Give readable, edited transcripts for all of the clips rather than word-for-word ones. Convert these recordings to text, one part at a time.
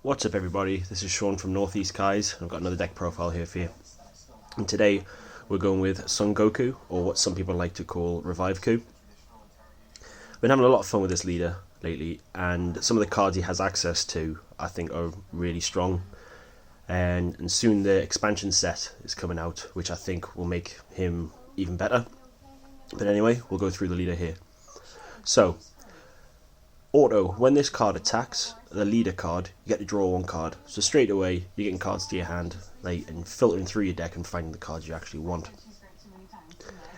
What's up everybody, this is Sean from Northeast Guys. I've got another deck profile here for you. And today we're going with Son Goku, or what some people like to call Revive Ku. Been having a lot of fun with this leader lately, and some of the cards he has access to I think are really strong. And soon the expansion set is coming out, which I think will make him even better. But anyway, we'll go through the leader here. So, auto, when this card attacks the leader card, you get to draw one card. So straight away, you're getting cards to your hand, and filtering through your deck and finding the cards you actually want.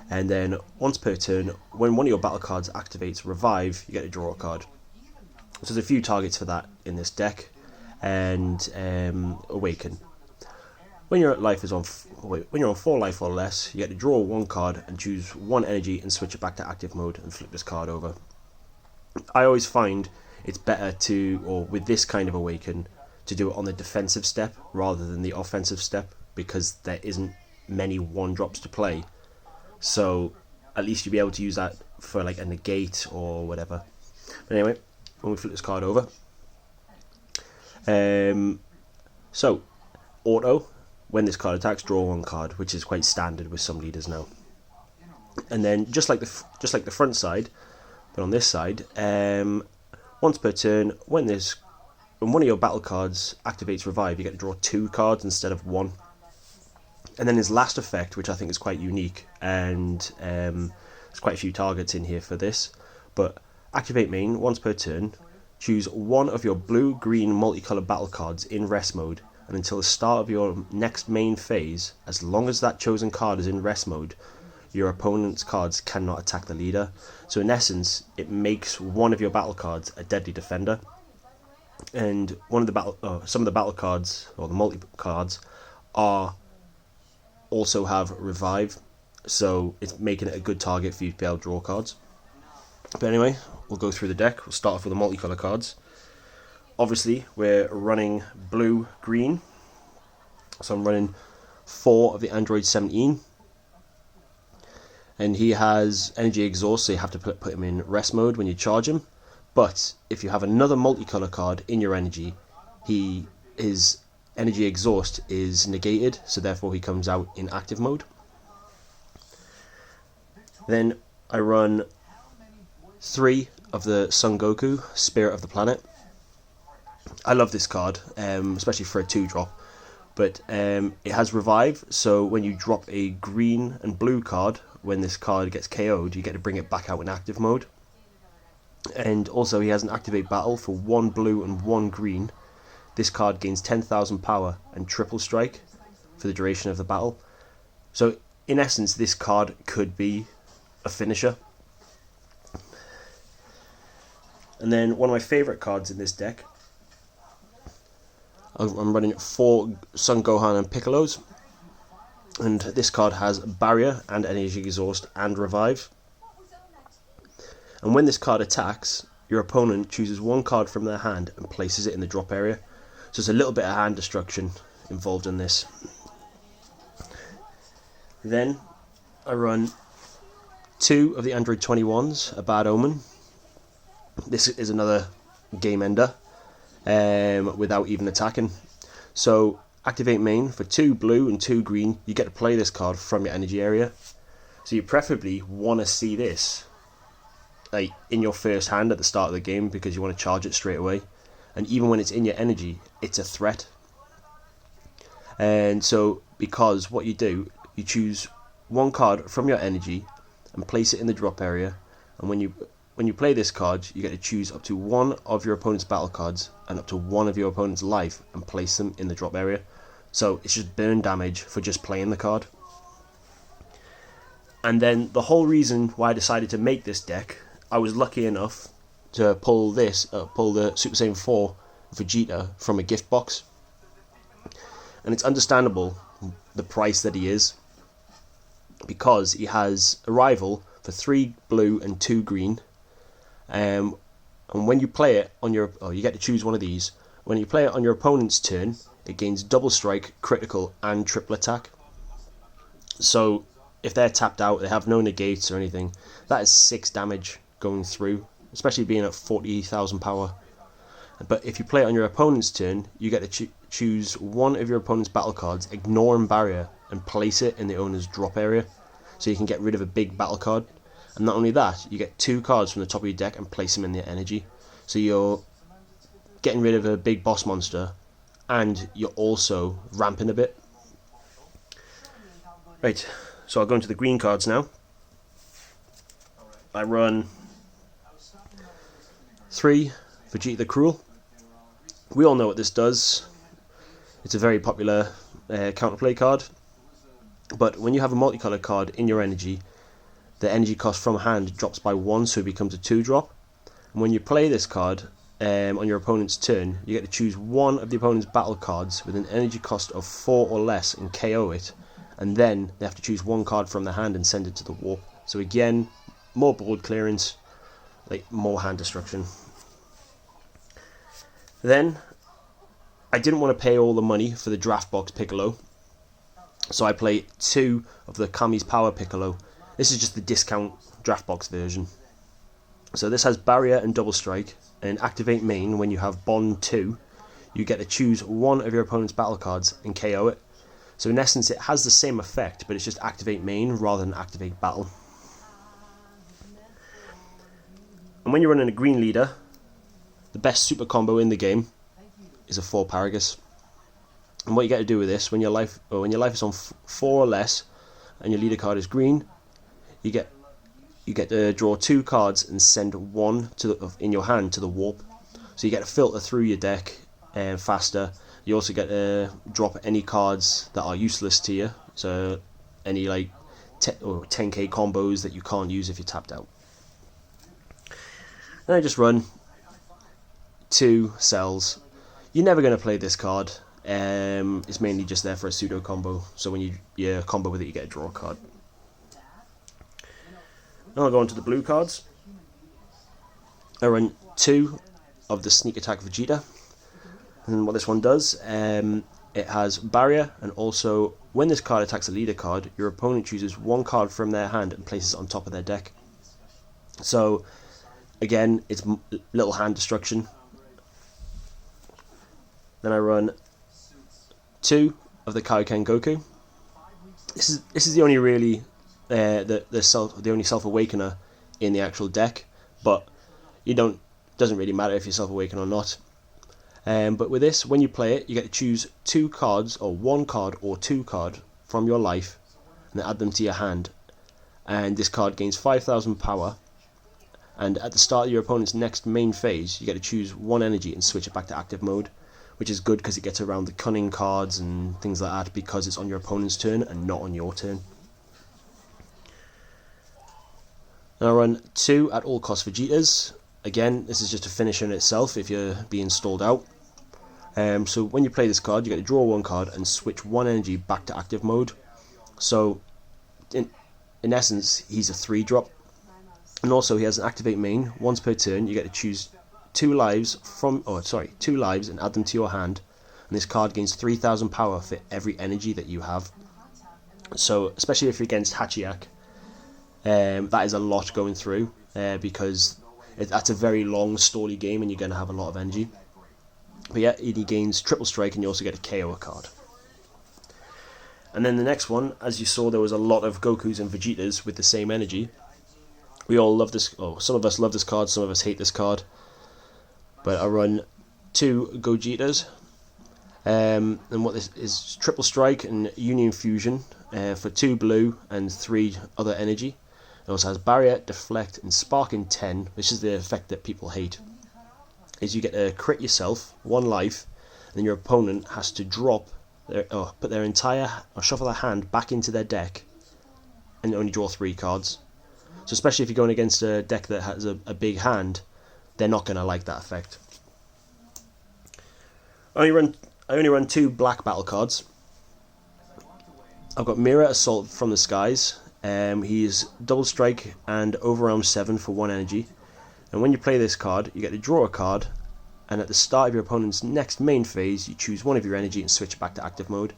And then, once per turn, when one of your battle cards activates Revive, you get to draw a card. So there's a few targets for that in this deck. And Awaken. When you're on 4 life or less, you get to draw one card and choose one energy and switch it back to active mode and flip this card over. I always find it's better with this kind of Awaken, to do it on the defensive step rather than the offensive step, because there isn't many 1-drops to play. So at least you'll be able to use that for like a negate or whatever. But anyway, when we flip this card over, so auto, when this card attacks, draw one card, which is quite standard with some leaders now. And then just like the front side, but on this side, once per turn, when one of your battle cards activates Revive, you get to draw 2 cards instead of 1. And then his last effect, which I think is quite unique, and there's quite a few targets in here for this, but activate main, once per turn, choose one of your blue-green multicolored battle cards in rest mode, and until the start of your next main phase, as long as that chosen card is in rest mode, your opponent's cards cannot attack the leader. So in essence, it makes one of your battle cards a deadly defender. And some of the battle cards, or the multi cards, also have Revive, so it's making it a good target for you to be able to draw cards. But anyway, we'll go through the deck. We'll start off with the multicolour cards. Obviously, we're running blue-green, so I'm running 4 of the Android 17. And he has energy exhaust, so you have to put him in rest mode when you charge him. But if you have another multicolour card in your energy, his energy exhaust is negated, so therefore he comes out in active mode. Then I run 3 of the Son Goku, Spirit of the Planet. I love this card, especially for a 2-drop. But it has Revive, so when you drop a green and blue card, when this card gets KO'd, you get to bring it back out in active mode. And also he has an activate battle for 1 blue and 1 green. This card gains 10,000 power and triple strike for the duration of the battle. So in essence, this card could be a finisher. And then one of my favourite cards in this deck, I'm running 4 Son Gohan and Piccolos. And this card has Barrier and Energy Exhaust and Revive. And when this card attacks, your opponent chooses one card from their hand and places it in the drop area. So there's a little bit of hand destruction involved in this. Then I run 2 of the Android 21s, a Bad Omen. This is another game ender without even attacking. So activate main for 2 blue and 2 green. You get to play this card from your energy area. So you preferably want to see this like in your first hand at the start of the game, because you want to charge it straight away. And even when it's in your energy, it's a threat. And so because what you do, you choose one card from your energy and place it in the drop area. And when you play this card, you get to choose up to 1 of your opponent's battle cards and up to 1 of your opponent's life and place them in the drop area. So it's just burn damage for just playing the card. And then the whole reason why I decided to make this deck, I was lucky enough to pull the Super Saiyan 4 Vegeta from a gift box. And it's understandable the price that he is, because he has a rival for 3 blue and 2 green. And when you play it on you get to choose one of these. When you play it on your opponent's turn, it gains double strike, critical, and triple attack. So if they're tapped out, they have no negates or anything, that is 6 damage going through, especially being at 40,000 power. But if you play it on your opponent's turn, you get to choose one of your opponent's battle cards, ignoring barrier, and place it in the owner's drop area. So you can get rid of a big battle card. And not only that, you get 2 cards from the top of your deck and place them in the energy. So you're getting rid of a big boss monster, and you're also ramping a bit. Right, so I'll go into the green cards now. I run 3 Vegeta the Cruel. We all know what this does. It's a very popular counterplay card. But when you have a multicolored card in your energy, the energy cost from hand drops by 1, so it becomes a 2-drop. And when you play this card on your opponent's turn, you get to choose one of the opponent's battle cards with an energy cost of 4 or less and KO it. And then they have to choose one card from their hand and send it to the warp. So again, more board clearance, like more hand destruction. Then, I didn't want to pay all the money for the draft box Piccolo, so I play 2 of the Kami's Power Piccolo. This is just the discount draft box version. So this has barrier and double strike, and activate main. When you have bond 2, you get to choose one of your opponent's battle cards and KO it. So in essence it has the same effect, but it's just activate main rather than activate battle. And when you're running a green leader, the best super combo in the game is a 4 Paragus. And what you get to do with this, when your life is on 4 or less, and your leader card is green, you get to draw 2 cards and send one in your hand to the warp. So you get to filter through your deck faster. You also get to drop any cards that are useless to you. So any like 10k combos that you can't use if you're tapped out. And I just run 2 cells. You're never going to play this card. It's mainly just there for a pseudo combo. So when you combo with it, you get a draw card. Now I'll go on to the blue cards. I run 2 of the Sneak Attack Vegeta. And what this one does, it has barrier, and also when this card attacks a leader card, your opponent chooses one card from their hand and places it on top of their deck. So again, it's little hand destruction. Then I run 2 of the Kaioken Goku. This is the only really the only self-awakener in the actual deck, but doesn't really matter if you're self-awaken or not. But with this, when you play it, you get to choose 2 cards, or 1 card or 2 card from your life, and then add them to your hand. And this card gains 5,000 power. And at the start of your opponent's next main phase, you get to choose 1 energy and switch it back to active mode, which is good because it gets around the cunning cards and things like that because it's on your opponent's turn and not on your turn. And I run 2 at all cost Vegetas. Again, this is just a finisher in itself if you're being stalled out. So when you play this card, you get to draw 1 card and switch 1 energy back to active mode. So in essence, he's a 3-drop. And also he has an activate main. Once per turn, you get to choose 2 lives and add them to your hand. And this card gains 3,000 power for every energy that you have. So especially if you're against Hachiyak, that is a lot going through because that's a very long stally game and you're going to have a lot of energy. But yeah, he gains triple strike and you also get a KO a card. And then the next one, as you saw, there was a lot of Gokus and Vegetas with the same energy. We all love this, some of us love this card, some of us hate this card. But I run 2 Gogetas. And what this is, triple strike and union fusion for 2 blue and 3 other energy. It also has barrier, deflect, and spark in 10, which is the effect that people hate. Is you get to crit yourself 1 life, and then your opponent has to put their entire or shuffle their hand back into their deck, and only draw 3 cards. So especially if you're going against a deck that has a big hand, they're not going to like that effect. I only run 2 black battle cards. I've got Mirror Assault from the Skies. He is double strike and overwhelm 7 for 1 energy. And when you play this card, you get to draw a card, and at the start of your opponent's next main phase, you choose 1 of your energy and switch back to active mode.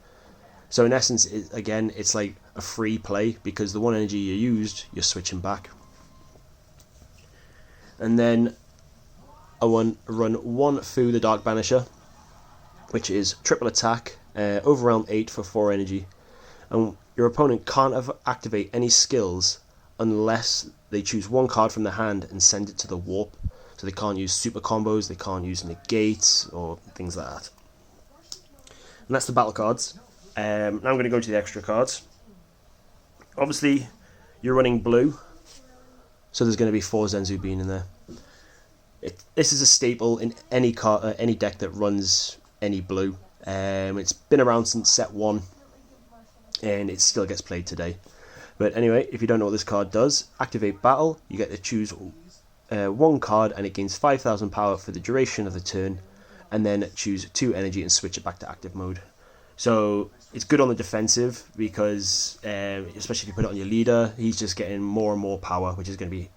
So in essence, it's like a free play because the 1 energy you used, you're switching back. And then I want to run 1 Fu the Dark Banisher, which is triple attack, overwhelm 8 for 4 energy, and your opponent can't activate any skills unless they choose 1 card from their hand and send it to the warp. So they can't use super combos, they can't use negates or things like that. And that's the battle cards. Now I'm going to go to the extra cards. Obviously, you're running blue, so there's going to be 4 Zenzu Bean in there. This is a staple in any deck that runs any blue. It's been around since set 1, and it still gets played today. But anyway, if you don't know what this card does, activate battle, you get to choose 1 card and it gains 5,000 power for the duration of the turn, and then choose 2 energy and switch it back to active mode. So it's good on the defensive because, especially if you put it on your leader, he's just getting more and more power, which is going to be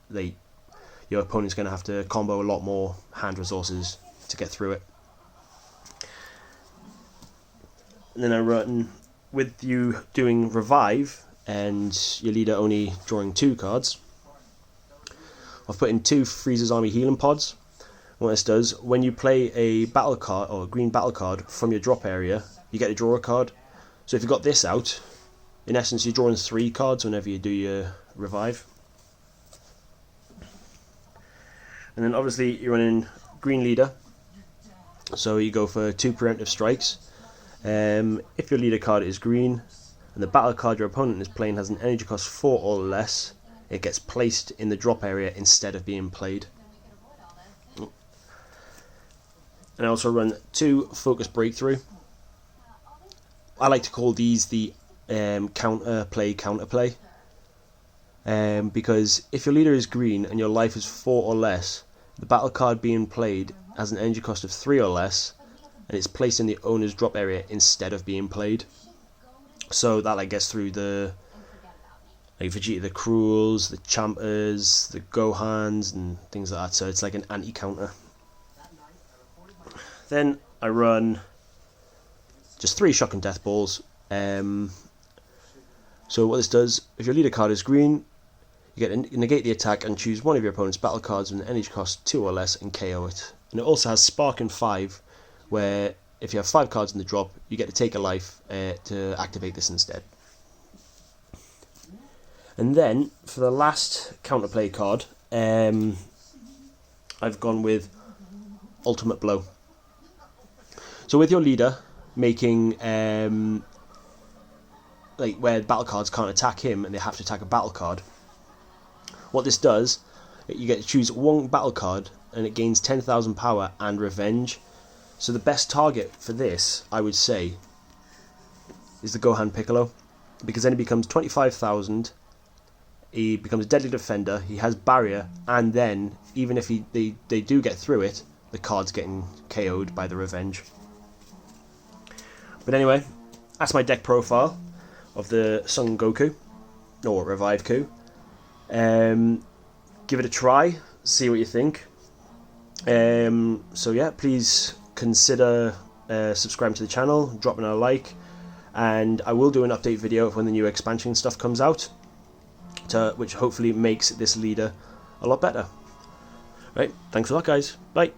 your opponent's going to have to combo a lot more hand resources to get through it. And then I run, with you doing revive and your leader only drawing 2 cards, I've put in 2 Freezer's Army healing pods. What this does, when you play a battle card or a green battle card from your drop area, you get to draw a card. So if you got this out, in essence you're drawing 3 cards whenever you do your revive. And then obviously you're running green leader, so you go for 2 preemptive strikes. If your leader card is green and the battle card your opponent is playing has an energy cost 4 or less, it gets placed in the drop area instead of being played. And I also run 2 focus breakthrough. I like to call these the counterplay, because if your leader is green and your life is 4 or less, the battle card being played has an energy cost of 3 or less, and it's placed in the owner's drop area instead of being played. So that gets through the Vegeta the Cruels, the Champers, the Gohans and things like that, so it's like an anti-counter. Then I run just 3 Shock and Death Balls. So what this does, if your leader card is green, you get to negate the attack and choose 1 of your opponent's battle cards with an energy cost 2 or less and KO it. And it also has Spark and 5, where if you have 5 cards in the drop, you get to take a life to activate this instead. And then for the last counterplay card, I've gone with Ultimate Blow. So with your leader making where battle cards can't attack him and they have to attack a battle card, what this does, you get to choose 1 battle card and it gains 10,000 power and revenge. So the best target for this, I would say, is the Gohan Piccolo, because then he becomes 25,000, he becomes a deadly defender, he has barrier, and then even if they do get through it, the card's getting KO'd by the revenge. But anyway, that's my deck profile of the Son Goku, or Revive Ku. Give it a try, see what you think. So yeah, please consider subscribing to the channel, dropping a like, and I will do an update video of when the new expansion stuff comes out, which hopefully makes this leader a lot better. Right, thanks a lot guys, bye.